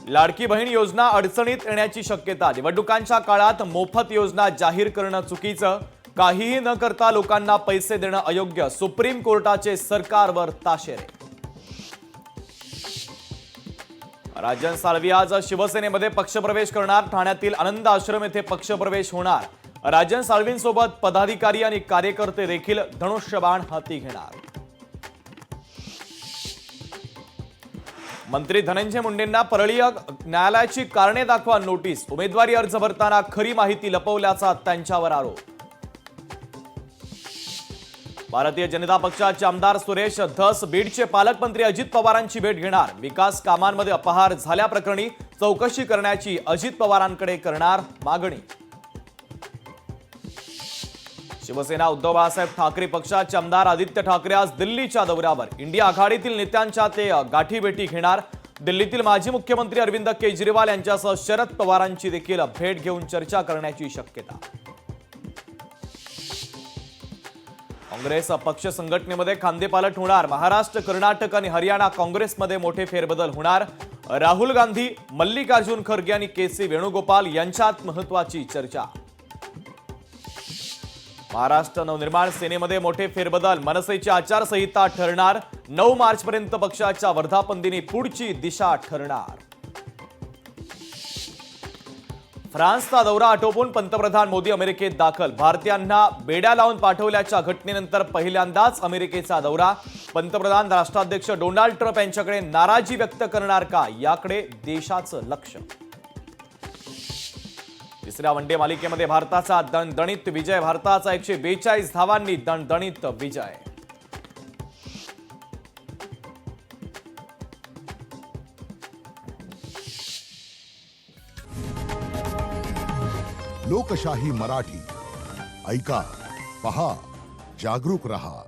लाडकी बहीण योजना अडचणीत येण्याची शक्यता। निवडणुकांच्या काळात मोफत योजना जाहीर करणं चुकीचं, काहीही न करता लोकांना पैसे देणं अयोग्य। सुप्रीम कोर्टाचे सरकारवर ताशेरे। राजन साळवी आज शिवसेनेमध्ये पक्षप्रवेश करणार। ठाण्यातील आनंद आश्रम येथे पक्षप्रवेश होणार। राजन साळवींसोबत पदाधिकारी आणि कार्यकर्ते देखील धनुष्यबाण हाती घेणार। मंत्री धनंजय मुंडेंना परळी न्यायालयाची कारणे दाखवा नोटीस। उमेदवारी अर्ज भरताना खरी माहिती लपवल्याचा त्यांच्यावर आरोप। भारतीय जनता पक्षाचे आमदार सुरेश धस बीडचे पालकमंत्री अजित पवारांची भेट घेणार। विकास कामांमध्ये अपहार झाल्याप्रकरणी चौकशी करण्याची अजित पवारांकडे करणार मागणी। शिवसेना उद्धव बाळासाहेब ठाकरे पक्षाचे आमदार आदित्य ठाकरे आज दिल्लीच्या दौऱ्यावर। इंडिया आघाडीतील नेत्यांच्या ते गाठीभेटी घेणार। दिल्लीतील माजी मुख्यमंत्री अरविंद केजरीवाल यांच्यासह शरद पवारांची देखील भेट घेऊन चर्चा करण्याची शक्यता। काँग्रेस पक्ष संघटनेमध्ये खांदेपालट होणार। महाराष्ट्र, कर्नाटक आणि हरियाणा काँग्रेसमध्ये मोठे फेरबदल होणार। राहुल गांधी, मल्लिकार्जुन खरगे आणि के.सी. वेणुगोपाल यांच्यात महत्त्वाची चर्चा। महाराष्ट्र नवनिर्माण सेनेमध्ये मोठे फेरबदल। मनसेची आचारसंहिता ठरणार। 9 मार्चपर्यंत पक्षाच्या वर्धापन दिनी पुढची दिशा ठरणार। फ्रान्सचा दौरा आटोपून पंतप्रधान मोदी अमेरिकेत दाखल। भारतीयांना बेड्या लावून पाठवल्याच्या घटनेनंतर पहिल्यांदाच अमेरिकेचा दौरा। पंतप्रधान राष्ट्राध्यक्ष डोनाल्ड ट्रम्प यांच्याकडे नाराजी व्यक्त करणार का, याकडे देशाचं लक्ष। तिसऱ्या वनडे मालिकेमध्ये भारताचा दणदणीत विजय। भारताचा 142 धावांनी दणदणीत विजय। लोकशाही मराठी ऐका, पहा, जागरूक रहा।